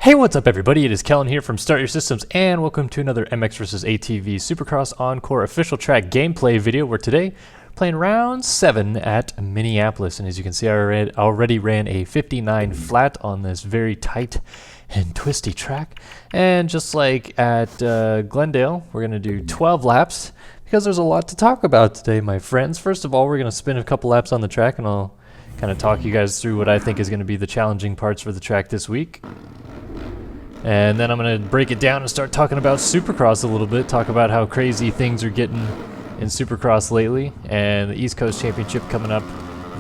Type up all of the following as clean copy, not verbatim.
Hey, what's up everybody? It is Kellen here from Start Your Systems, and welcome to another MX vs ATV Supercross Encore official track gameplay video, where today we're playing round 7 at Minneapolis. And as you can see, I already ran a 59 flat on this very tight and twisty track. And just like at Glendale, we're going to do 12 laps because there's a lot to talk about today, my friends. First of all, we're going to spin a couple laps on the track, and I'll kind of talk you guys through what I think is going to be the challenging parts for the track this week. And then I'm going to break it down and start talking about Supercross a little bit, talk about how crazy things are getting in Supercross lately, and the East Coast Championship coming up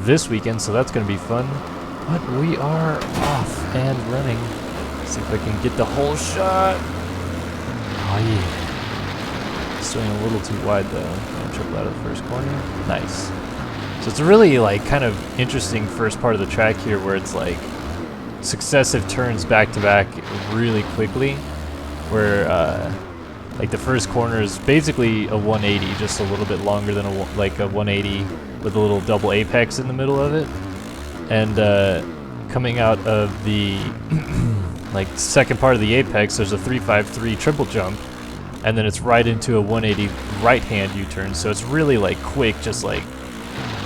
this weekend, so that's going to be fun. But we are off and running. Let's see if I can get the whole shot. Oh yeah. Swing a little too wide though. Gonna triple out of the first corner. Nice. So it's a really kind of interesting first part of the track here, where it's like successive turns back to back really quickly, where like the first corner is basically a 180, just a little bit longer than a 180 with a little double apex in the middle of it. And coming out of the second part of the apex, there's a 353 triple jump, and then it's right into a 180 right hand U-turn. So it's really quick, just in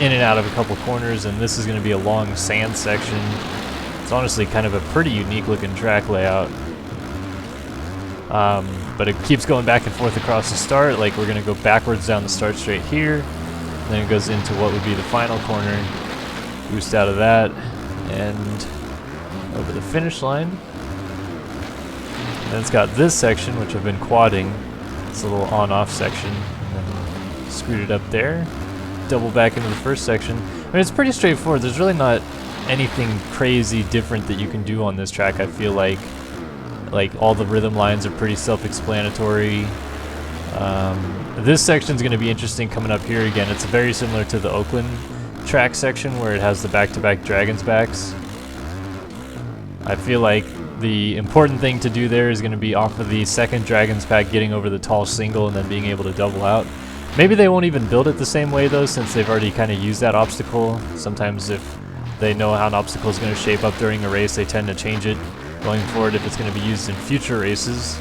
and out of a couple corners. And this is going to be a long sand section. It's honestly kind of a pretty unique looking track layout, but it keeps going back and forth across the start. We're going to go backwards down the start straight here, and then it goes into what would be the final corner, boost out of that, and over the finish line. And then it's got this section, which I've been quadding. It's a little on-off section, and then screwed it up there, double back into the first section. I mean, it's pretty straightforward. There's really not anything crazy different that you can do on this track. I feel like all the rhythm lines are pretty self-explanatory. This section is going to be interesting coming up here again. It's very similar to the Oakland track section, where it has the back-to-back Dragons backs. I feel like the important thing to do there is going to be off of the second Dragons pack, getting over the tall single and then being able to double out. Maybe they won't even build it the same way though, since they've already kind of used that obstacle. Sometimes if they know how an obstacle is going to shape up during a race, they tend to change it going forward if it's going to be used in future races.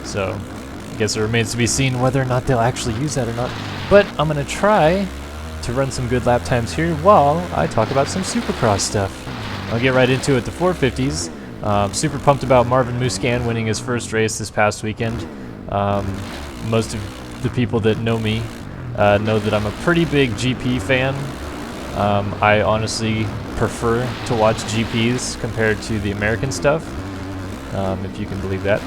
So I guess it remains to be seen whether or not they'll actually use that or not. But I'm going to try to run some good lap times here while I talk about some Supercross stuff. I'll get right into it. The 450s. Super pumped about Marvin Musquin winning his first race this past weekend. Most of the people that know me know that I'm a pretty big GP fan. I honestly prefer to watch GPs compared to the American stuff, if you can believe that.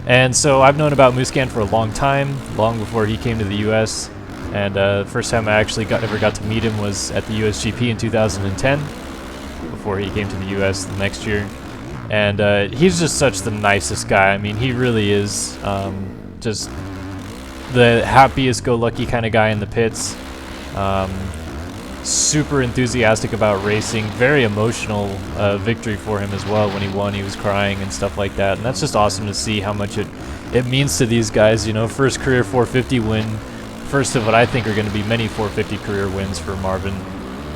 And so I've known about Musquin for a long time, long before he came to the US. And the first time I actually ever got to meet him was at the USGP in 2010, before he came to the US the next year. And he's just such the nicest guy. I mean, he really is just the happiest-go-lucky kind of guy in the pits. Super enthusiastic about racing, very emotional victory for him as well. When he won, he was crying and stuff like that, and that's just awesome to see how much it means to these guys. You know, first career 450 win, first of what I think are going to be many 450 career wins for Marvin,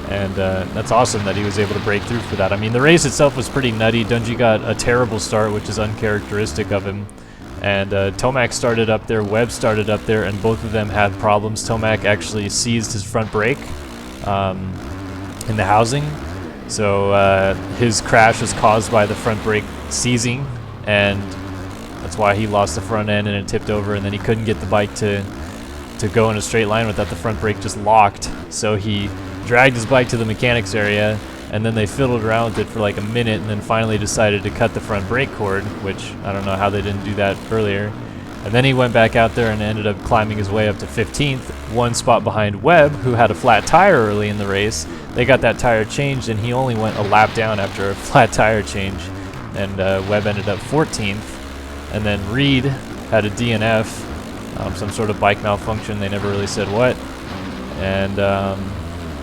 and that's awesome that he was able to break through for that. I mean, the race itself was pretty nutty. Dungey got a terrible start, which is uncharacteristic of him, and Tomac started up there, Webb started up there, and both of them had problems. Tomac actually seized his front brake in the housing, so his crash was caused by the front brake seizing, and that's why he lost the front end and it tipped over, and then he couldn't get the bike to go in a straight line without the front brake just locked. So he dragged his bike to the mechanics area, and then they fiddled around with it for a minute, and then finally decided to cut the front brake cord, which I don't know how they didn't do that earlier. And then he went back out there and ended up climbing his way up to 15th, one spot behind Webb, who had a flat tire early in the race. They got that tire changed, and he only went a lap down after a flat tire change. And Webb ended up 14th. And then Reed had a DNF, some sort of bike malfunction. They never really said what. And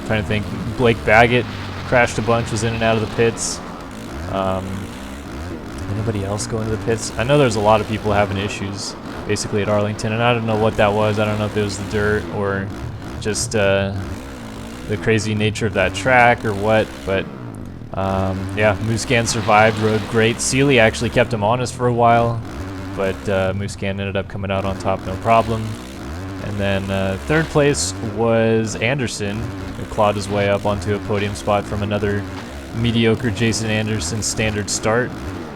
trying to think, Blake Baggett crashed a bunch, was in and out of the pits. Anybody else going to the pits? I know there's a lot of people having issues basically at Arlington, and I don't know what that was. I don't know if it was the dirt or just the crazy nature of that track or what, but Yeah, Muscan survived, rode great. Sealy actually kept him honest for a while, but Muscan ended up coming out on top no problem. And then third place was Anderson, who clawed his way up onto a podium spot from another mediocre Jason Anderson standard start.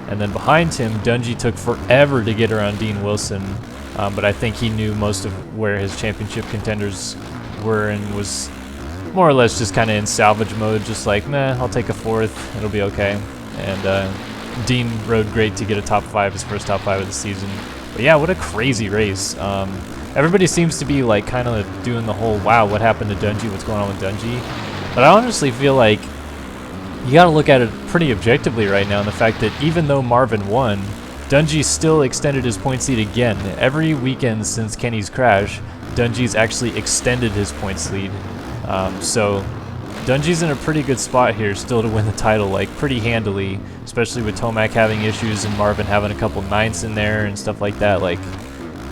And then behind him, Dungey took forever to get around Dean Wilson, but I think he knew most of where his championship contenders were and was more or less just kind of in salvage mode, just like, meh, I'll take a fourth, it'll be okay. And Dean rode great to get a top 5, his first top 5 of the season. But yeah, what a crazy race. Everybody seems to be like kind of doing the whole, wow, what happened to Dungey, what's going on with Dungey? But I honestly feel like you got to look at it pretty objectively right now, in the fact that even though Marvin won, Dungey still extended his points lead again. Every weekend since Kenny's crash, Dungey's actually extended his points lead. So Dungey's in a pretty good spot here still to win the title, like pretty handily, especially with Tomac having issues and Marvin having a couple ninths in there and stuff like that. Like,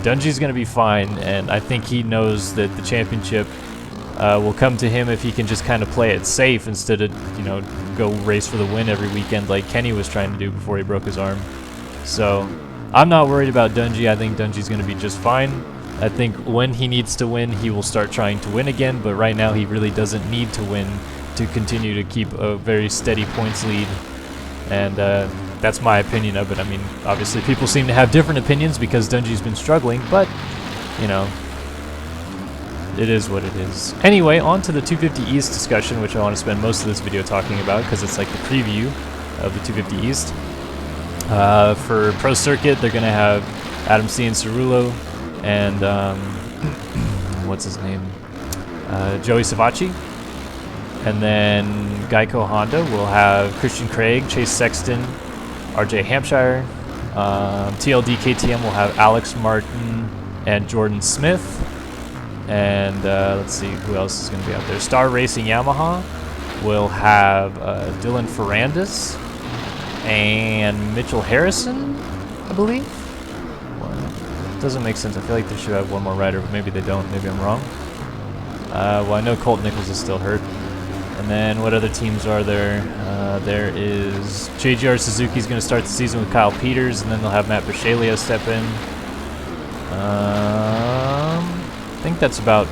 Dungey's going to be fine, and I think he knows that the championship will come to him if he can just kind of play it safe instead of, you know, go race for the win every weekend like Kenny was trying to do before he broke his arm. So I'm not worried about Dungey. I think Dungey's going to be just fine. I think when he needs to win, he will start trying to win again, but right now he really doesn't need to win to continue to keep a very steady points lead. And that's my opinion of it. I mean, obviously people seem to have different opinions because Dungey's been struggling, but, you know, it is what it is. Anyway, on to the 250 East discussion, which I want to spend most of this video talking about because it's like the preview of the 250 East. For Pro Circuit, they're going to have Adam Cianciarulo and, what's his name? Joey Savacci. And then Geico Honda will have Christian Craig, Chase Sexton, RJ Hampshire. TLD KTM will have Alex Martin and Jordan Smith. And let's see who else is going to be out there. Star Racing Yamaha will have Dylan Ferrandis and Mitchell Harrison, I believe. Well, doesn't make sense. I feel like they should have one more rider, but maybe they don't. Maybe I'm wrong. Well, I know Colt Nichols is still hurt. And then what other teams are there? There is JGR Suzuki's going to start the season with Kyle Peters, and then they'll have Matt Bisceglia step in. I think that's about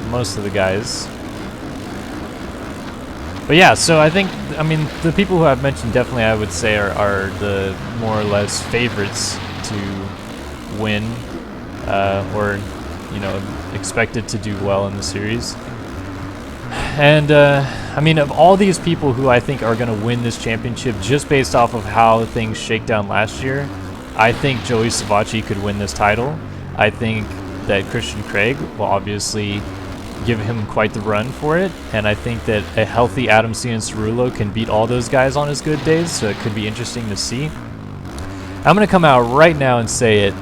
most of the guys. But yeah, so I think, I mean, the people who I've mentioned definitely I would say are the more or less favorites to win, or, you know, expected to do well in the series. And, I mean, of all these people who I think are going to win this championship just based off of how things shake down last year, I think Joey Savacci could win this title. I think that Christian Craig will obviously give him quite the run for it, and I think that a healthy Adam Cianciarulo can beat all those guys on his good days, so it could be interesting to see. I'm going to come out right now and say it,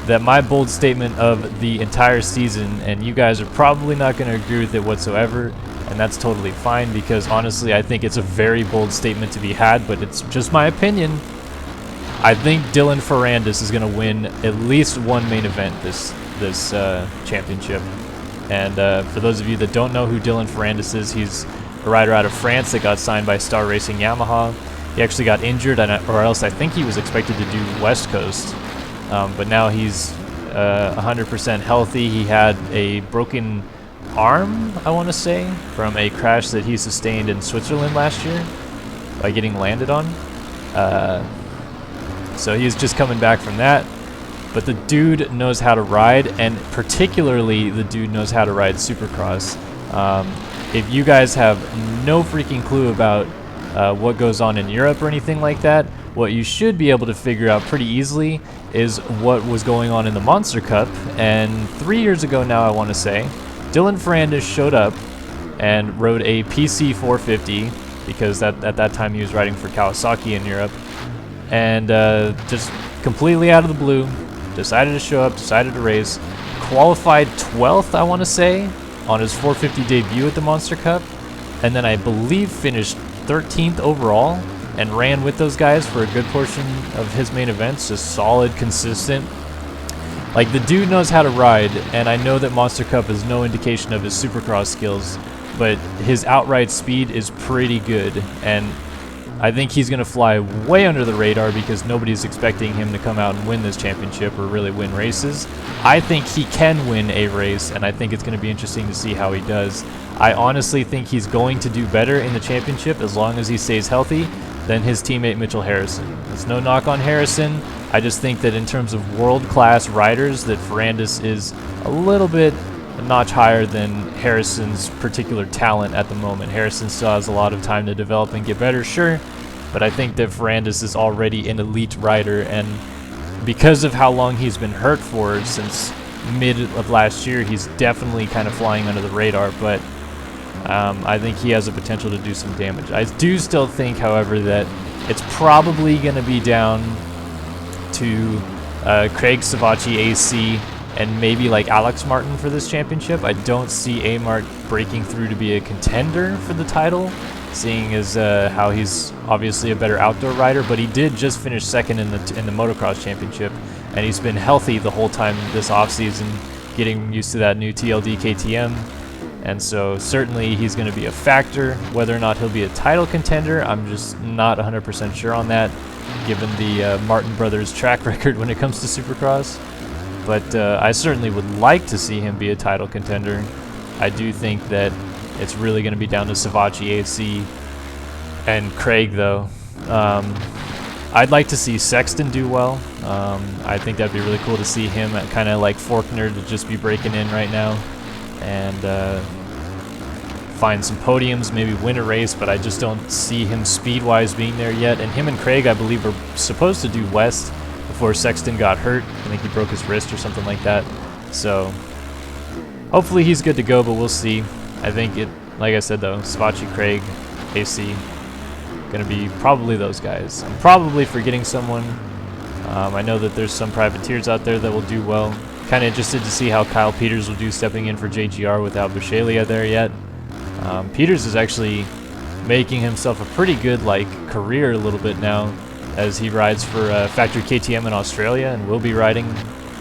that my bold statement of the entire season, and you guys are probably not going to agree with it whatsoever, and that's totally fine, because honestly I think it's a very bold statement to be had, but it's just my opinion. I think Dylan Ferrandis is going to win at least one main event this championship. And for those of you that don't know who Dylan Ferrandis is, he's a rider out of France that got signed by Star Racing Yamaha. He actually got injured, or else I think he was expected to do West Coast. But now he's 100% healthy. He had a broken arm, I want to say, from a crash that he sustained in Switzerland last year by getting landed on. So he's just coming back from that. But the dude knows how to ride, and particularly the dude knows how to ride Supercross. If you guys have no freaking clue about what goes on in Europe or anything like that, what you should be able to figure out pretty easily is what was going on in the Monster Cup. And 3 years ago now, I want to say, Dylan Ferrandis showed up and rode a PC 450, because at that time he was riding for Kawasaki in Europe, and just completely out of the blue, decided to show up, decided to race, qualified 12th, I want to say, on his 450 debut at the Monster Cup, and then I believe finished 13th overall, and ran with those guys for a good portion of his main events, just solid, consistent. Like, the dude knows how to ride, and I know that Monster Cup is no indication of his Supercross skills, but his outright speed is pretty good, and I think he's going to fly way under the radar because nobody's expecting him to come out and win this championship or really win races. I think he can win a race, and I think it's going to be interesting to see how he does. I honestly think he's going to do better in the championship as long as he stays healthy than his teammate Mitchell Harrison. There's no knock on Harrison. I just think that in terms of world-class riders, that Ferrandis is a little bit a notch higher than Harrison's particular talent at the moment. Harrison still has a lot of time to develop and get better, sure, but I think that Ferrandis is already an elite rider, and because of how long he's been hurt for since mid of last year, he's definitely kind of flying under the radar, but I think he has the potential to do some damage. I do still think, however, that it's probably going to be down to Craig Savacci AC and maybe like Alex Martin for this championship. I don't see A-Mart breaking through to be a contender for the title, seeing as how he's obviously a better outdoor rider, but he did just finish second in the motocross championship, and he's been healthy the whole time this offseason, getting used to that new TLD KTM, and so certainly he's going to be a factor. Whether or not he'll be a title contender, I'm just not 100% sure on that, given the Martin brothers' track record when it comes to Supercross. But I certainly would like to see him be a title contender. I do think that it's really going to be down to Savacci, AC, and Craig, though. I'd like to see Sexton do well. I think that'd be really cool to see him at kind of like Faulkner to just be breaking in right now and find some podiums, maybe win a race, but I just don't see him speed-wise being there yet. And him and Craig, I believe, are supposed to do West before Sexton got hurt. I think he broke his wrist or something like that. So hopefully he's good to go, but we'll see. I think it, like I said though, Savacci, Craig, AC, gonna be probably those guys. I'm probably forgetting someone. I know that there's some privateers out there that will do well. Kind of interested to see how Kyle Peters will do stepping in for JGR without Bisceglia there yet. Peters is actually making himself a pretty good like career a little bit now, as he rides for Factory KTM in Australia and will be riding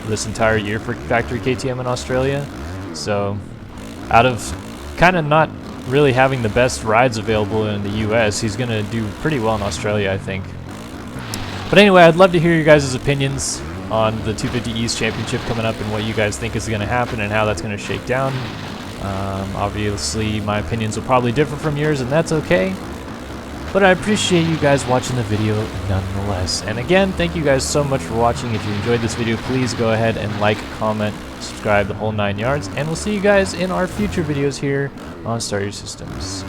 this entire year for Factory KTM in Australia. So out of kind of not really having the best rides available in the US, he's going to do pretty well in Australia, I think. But anyway, I'd love to hear your guys' opinions on the 250 East Championship coming up and what you guys think is going to happen and how that's going to shake down. Obviously, my opinions will probably differ from yours, and that's okay. But I appreciate you guys watching the video nonetheless. And again, thank you guys so much for watching. If you enjoyed this video, please go ahead and like, comment, subscribe, the whole 9 yards. And we'll see you guys in our future videos here on Start Your Systems.